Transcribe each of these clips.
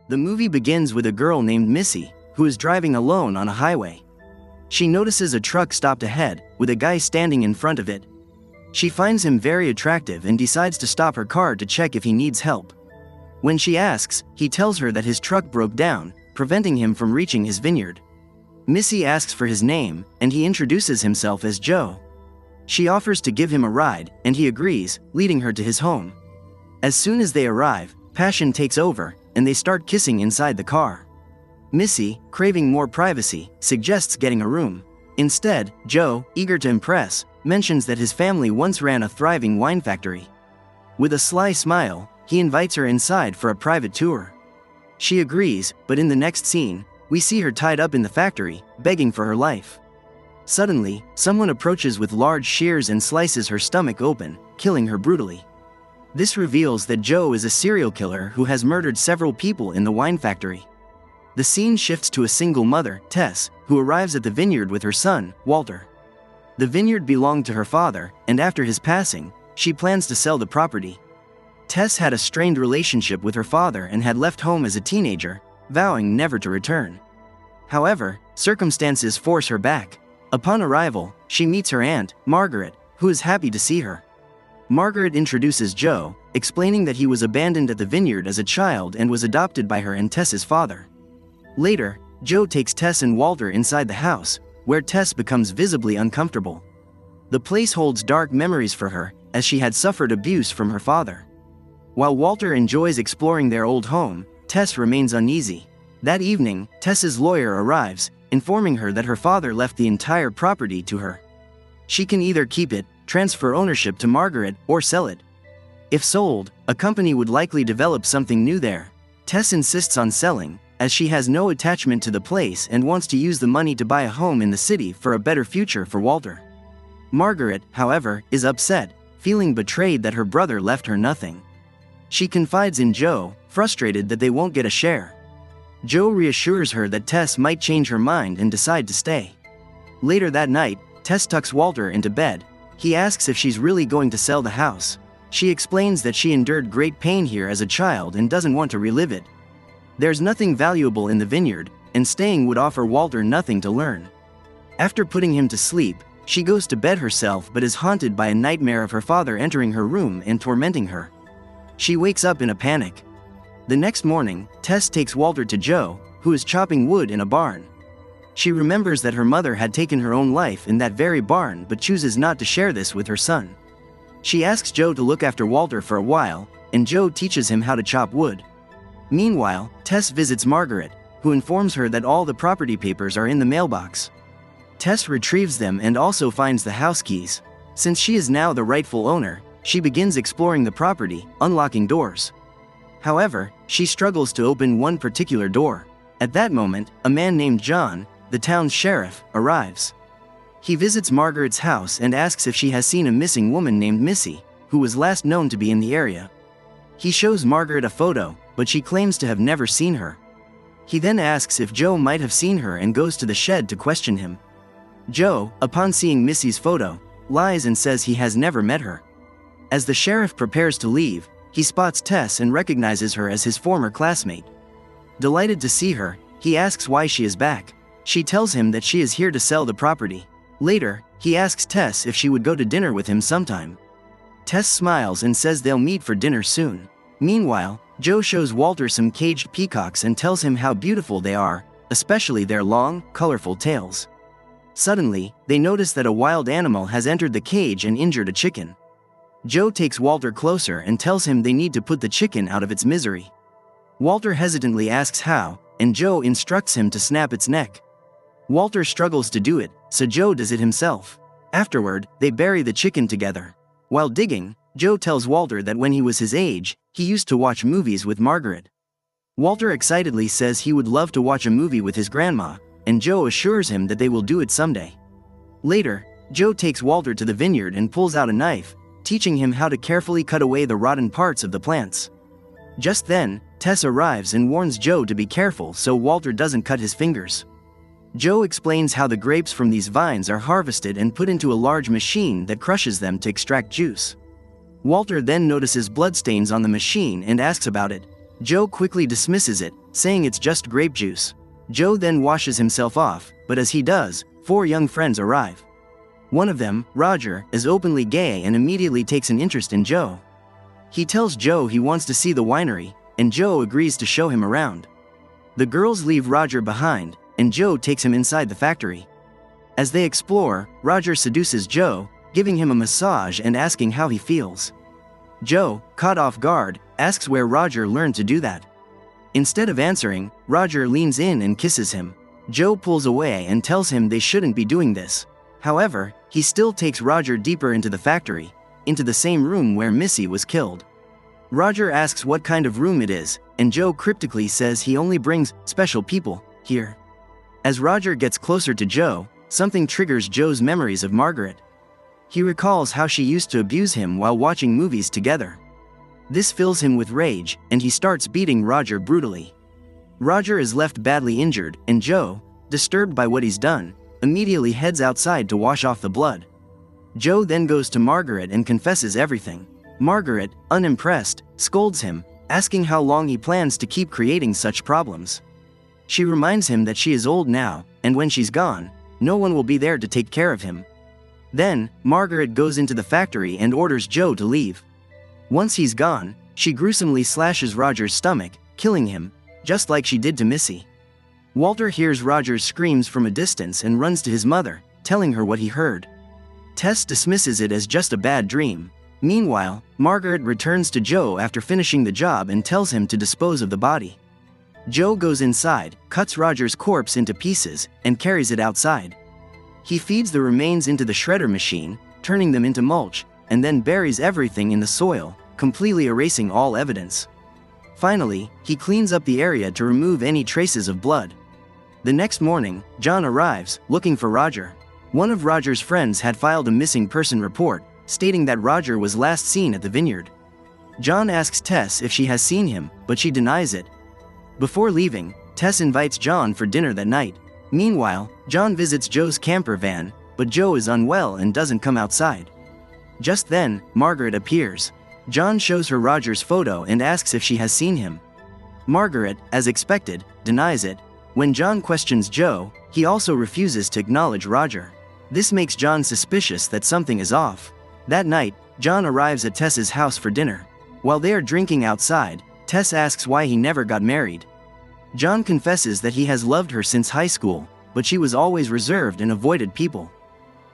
The movie begins with a girl named Missy, who is driving alone on a highway. She notices a truck stopped ahead, with a guy standing in front of it. She finds him very attractive and decides to stop her car to check if he needs help. When she asks, he tells her that his truck broke down, preventing him from reaching his vineyard. Missy asks for his name, and he introduces himself as Joe. She offers to give him a ride, and he agrees, leading her to his home. As soon as they arrive, passion takes over, and they start kissing inside the car. Missy, craving more privacy, suggests getting a room. Instead, Joe, eager to impress, mentions that his family once ran a thriving wine factory. With a sly smile, he invites her inside for a private tour. She agrees, but in the next scene, we see her tied up in the factory, begging for her life. Suddenly, someone approaches with large shears and slices her stomach open, killing her brutally. This reveals that Joe is a serial killer who has murdered several people in the wine factory. The scene shifts to a single mother, Tess, who arrives at the vineyard with her son, Walter. The vineyard belonged to her father, and after his passing, she plans to sell the property. Tess had a strained relationship with her father and had left home as a teenager, vowing never to return. However, circumstances force her back. Upon arrival, she meets her aunt, Margaret, who is happy to see her. Margaret introduces Joe, explaining that he was abandoned at the vineyard as a child and was adopted by her and Tess's father. Later, Joe takes Tess and Walter inside the house, where Tess becomes visibly uncomfortable. The place holds dark memories for her, as she had suffered abuse from her father. While Walter enjoys exploring their old home, Tess remains uneasy. That evening, Tess's lawyer arrives, informing her that her father left the entire property to her. She can either keep it, transfer ownership to Margaret, or sell it. If sold, a company would likely develop something new there. Tess insists on selling, as she has no attachment to the place and wants to use the money to buy a home in the city for a better future for Walter. Margaret, however, is upset, feeling betrayed that her brother left her nothing. She confides in Joe, frustrated that they won't get a share. Joe reassures her that Tess might change her mind and decide to stay. Later that night, Tess tucks Walter into bed. He asks if she's really going to sell the house. She explains that she endured great pain here as a child and doesn't want to relive it. There's nothing valuable in the vineyard, and staying would offer Walter nothing to learn. After putting him to sleep, she goes to bed herself but is haunted by a nightmare of her father entering her room and tormenting her. She wakes up in a panic. The next morning, Tess takes Walter to Joe, who is chopping wood in a barn. She remembers that her mother had taken her own life in that very barn but chooses not to share this with her son. She asks Joe to look after Walter for a while, and Joe teaches him how to chop wood. Meanwhile, Tess visits Margaret, who informs her that all the property papers are in the mailbox. Tess retrieves them and also finds the house keys. Since she is now the rightful owner, she begins exploring the property, unlocking doors. However, she struggles to open one particular door. At that moment, a man named John, the town's sheriff, arrives. He visits Margaret's house and asks if she has seen a missing woman named Missy, who was last known to be in the area. He shows Margaret a photo, but she claims to have never seen her. He then asks if Joe might have seen her and goes to the shed to question him. Joe, upon seeing Missy's photo, lies and says he has never met her. As the sheriff prepares to leave, he spots Tess and recognizes her as his former classmate. Delighted to see her, he asks why she is back. She tells him that she is here to sell the property. Later, he asks Tess if she would go to dinner with him sometime. Tess smiles and says they'll meet for dinner soon. Meanwhile, Joe shows Walter some caged peacocks and tells him how beautiful they are, especially their long, colorful tails. Suddenly, they notice that a wild animal has entered the cage and injured a chicken. Joe takes Walter closer and tells him they need to put the chicken out of its misery. Walter hesitantly asks how, and Joe instructs him to snap its neck. Walter struggles to do it, so Joe does it himself. Afterward, they bury the chicken together. While digging, Joe tells Walter that when he was his age, he used to watch movies with Margaret. Walter excitedly says he would love to watch a movie with his grandma, and Joe assures him that they will do it someday. Later, Joe takes Walter to the vineyard and pulls out a knife, teaching him how to carefully cut away the rotten parts of the plants. Just then, Tess arrives and warns Joe to be careful so Walter doesn't cut his fingers. Joe explains how the grapes from these vines are harvested and put into a large machine that crushes them to extract juice. Walter then notices bloodstains on the machine and asks about it. Joe quickly dismisses it, saying it's just grape juice. Joe then washes himself off, but as he does, 4 young friends arrive. One of them, Roger, is openly gay and immediately takes an interest in Joe. He tells Joe he wants to see the winery, and Joe agrees to show him around. The girls leave Roger behind, and Joe takes him inside the factory. As they explore, Roger seduces Joe, giving him a massage and asking how he feels. Joe, caught off guard, asks where Roger learned to do that. Instead of answering, Roger leans in and kisses him. Joe pulls away and tells him they shouldn't be doing this. However, he still takes Roger deeper into the factory, into the same room where Missy was killed. Roger asks what kind of room it is, and Joe cryptically says he only brings special people here. As Roger gets closer to Joe, something triggers Joe's memories of Margaret. He recalls how she used to abuse him while watching movies together. This fills him with rage, and he starts beating Roger brutally. Roger is left badly injured, and Joe, disturbed by what he's done, immediately heads outside to wash off the blood. Joe then goes to Margaret and confesses everything. Margaret, unimpressed, scolds him, asking how long he plans to keep creating such problems. She reminds him that she is old now, and when she's gone, no one will be there to take care of him. Then, Margaret goes into the factory and orders Joe to leave. Once he's gone, she gruesomely slashes Roger's stomach, killing him, just like she did to Missy. Walter hears Roger's screams from a distance and runs to his mother, telling her what he heard. Tess dismisses it as just a bad dream. Meanwhile, Margaret returns to Joe after finishing the job and tells him to dispose of the body. Joe goes inside, cuts Roger's corpse into pieces, and carries it outside. He feeds the remains into the shredder machine, turning them into mulch, and then buries everything in the soil, completely erasing all evidence. Finally, he cleans up the area to remove any traces of blood. The next morning, John arrives, looking for Roger. One of Roger's friends had filed a missing person report, stating that Roger was last seen at the vineyard. John asks Tess if she has seen him, but she denies it. Before leaving, Tess invites John for dinner that night. Meanwhile, John visits Joe's camper van, but Joe is unwell and doesn't come outside. Just then, Margaret appears. John shows her Roger's photo and asks if she has seen him. Margaret, as expected, denies it. When John questions Joe, he also refuses to acknowledge Roger. This makes John suspicious that something is off. That night, John arrives at Tess's house for dinner. While they are drinking outside, Tess asks why he never got married. John confesses that he has loved her since high school, but she was always reserved and avoided people.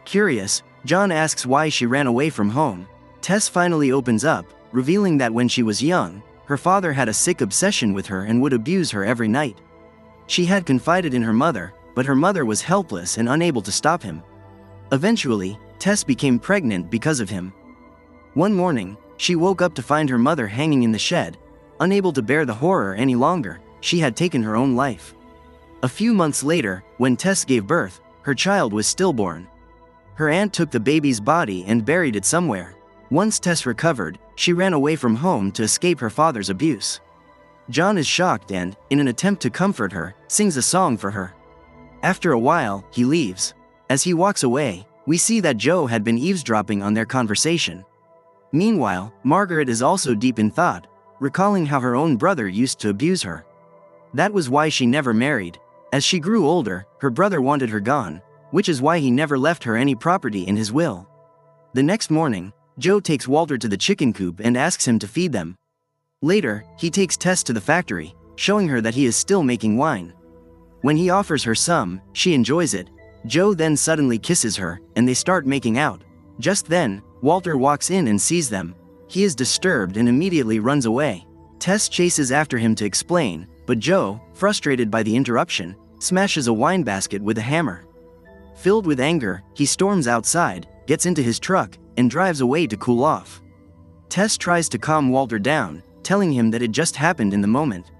Curious, John asks why she ran away from home. Tess finally opens up, revealing that when she was young, her father had a sick obsession with her and would abuse her every night. She had confided in her mother, but her mother was helpless and unable to stop him. Eventually, Tess became pregnant because of him. One morning, she woke up to find her mother hanging in the shed. Unable to bear the horror any longer, she had taken her own life. A few months later, when Tess gave birth, her child was stillborn. Her aunt took the baby's body and buried it somewhere. Once Tess recovered, she ran away from home to escape her father's abuse. John is shocked and, in an attempt to comfort her, sings a song for her. After a while, he leaves. As he walks away, we see that Joe had been eavesdropping on their conversation. Meanwhile, Margaret is also deep in thought, recalling how her own brother used to abuse her. That was why she never married. As she grew older, her brother wanted her gone, which is why he never left her any property in his will. The next morning, Joe takes Walter to the chicken coop and asks him to feed them. Later, he takes Tess to the factory, showing her that he is still making wine. When he offers her some, she enjoys it. Joe then suddenly kisses her, and they start making out. Just then, Walter walks in and sees them. He is disturbed and immediately runs away. Tess chases after him to explain, but Joe, frustrated by the interruption, smashes a wine basket with a hammer. Filled with anger, he storms outside, gets into his truck, and drives away to cool off. Tess tries to calm Walter down, telling him that it just happened in the moment.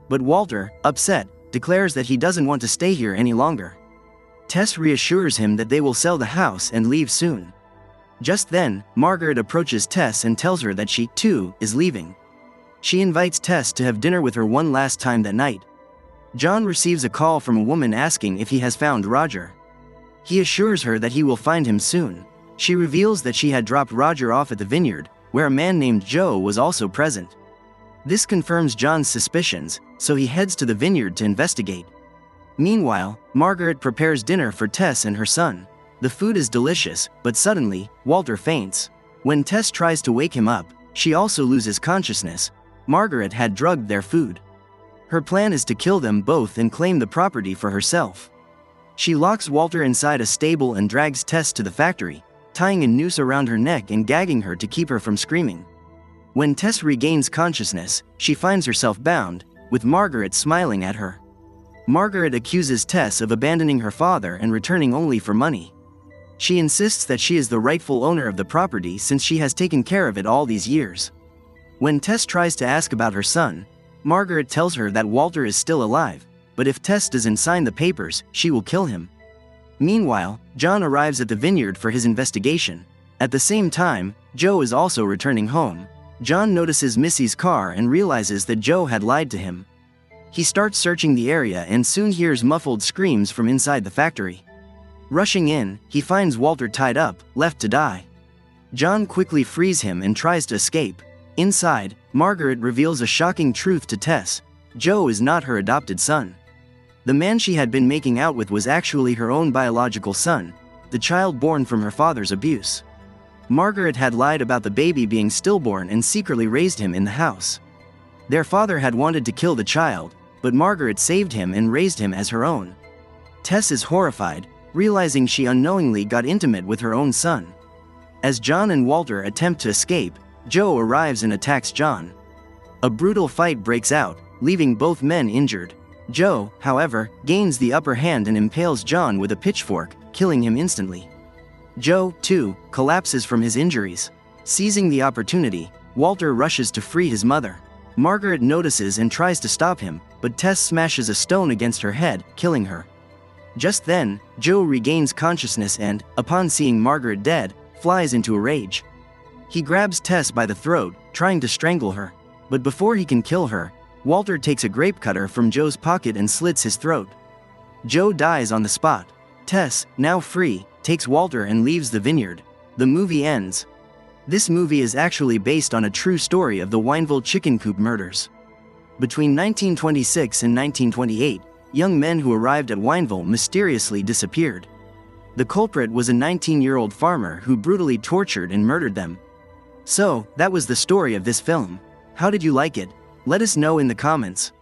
But Walter, upset, declares that he doesn't want to stay here any longer. Tess reassures him that they will sell the house and leave soon. Just then, Margaret approaches Tess and tells her that she, too, is leaving. She invites Tess to have dinner with her one last time that night. John receives a call from a woman asking if he has found Roger. He assures her that he will find him soon. She reveals that she had dropped Roger off at the vineyard, where a man named Joe was also present. This confirms John's suspicions, so he heads to the vineyard to investigate. Meanwhile, Margaret prepares dinner for Tess and her son. The food is delicious, but suddenly, Walter faints. When Tess tries to wake him up, she also loses consciousness. Margaret had drugged their food. Her plan is to kill them both and claim the property for herself. She locks Walter inside a stable and drags Tess to the factory, tying a noose around her neck and gagging her to keep her from screaming. When Tess regains consciousness, she finds herself bound, with Margaret smiling at her. Margaret accuses Tess of abandoning her father and returning only for money. She insists that she is the rightful owner of the property since she has taken care of it all these years. When Tess tries to ask about her son, Margaret tells her that Walter is still alive, but if Tess doesn't sign the papers, she will kill him. Meanwhile, John arrives at the vineyard for his investigation. At the same time, Joe is also returning home. John notices Missy's car and realizes that Joe had lied to him. He starts searching the area and soon hears muffled screams from inside the factory. Rushing in, he finds Walter tied up, left to die. John quickly frees him and tries to escape. Inside, Margaret reveals a shocking truth to Tess. Joe is not her adopted son. The man she had been making out with was actually her own biological son, the child born from her father's abuse. Margaret had lied about the baby being stillborn and secretly raised him in the house. Their father had wanted to kill the child, but Margaret saved him and raised him as her own. Tess is horrified, realizing she unknowingly got intimate with her own son. As John and Walter attempt to escape, Joe arrives and attacks John. A brutal fight breaks out, leaving both men injured. Joe, however, gains the upper hand and impales John with a pitchfork, killing him instantly. Joe, too, collapses from his injuries. Seizing the opportunity, Walter rushes to free his mother. Margaret notices and tries to stop him, but Tess smashes a stone against her head, killing her. Just then, Joe regains consciousness and, upon seeing Margaret dead, flies into a rage. He grabs Tess by the throat, trying to strangle her. But before he can kill her, Walter takes a grape cutter from Joe's pocket and slits his throat. Joe dies on the spot. Tess, now free, takes Walter and leaves the vineyard. The movie ends. This movie is actually based on a true story of the Wineville chicken coop murders. Between 1926 and 1928, young men who arrived at Wineville mysteriously disappeared. The culprit was a 19-year-old farmer who brutally tortured and murdered them. So, that was the story of this film. How did you like it? Let us know in the comments.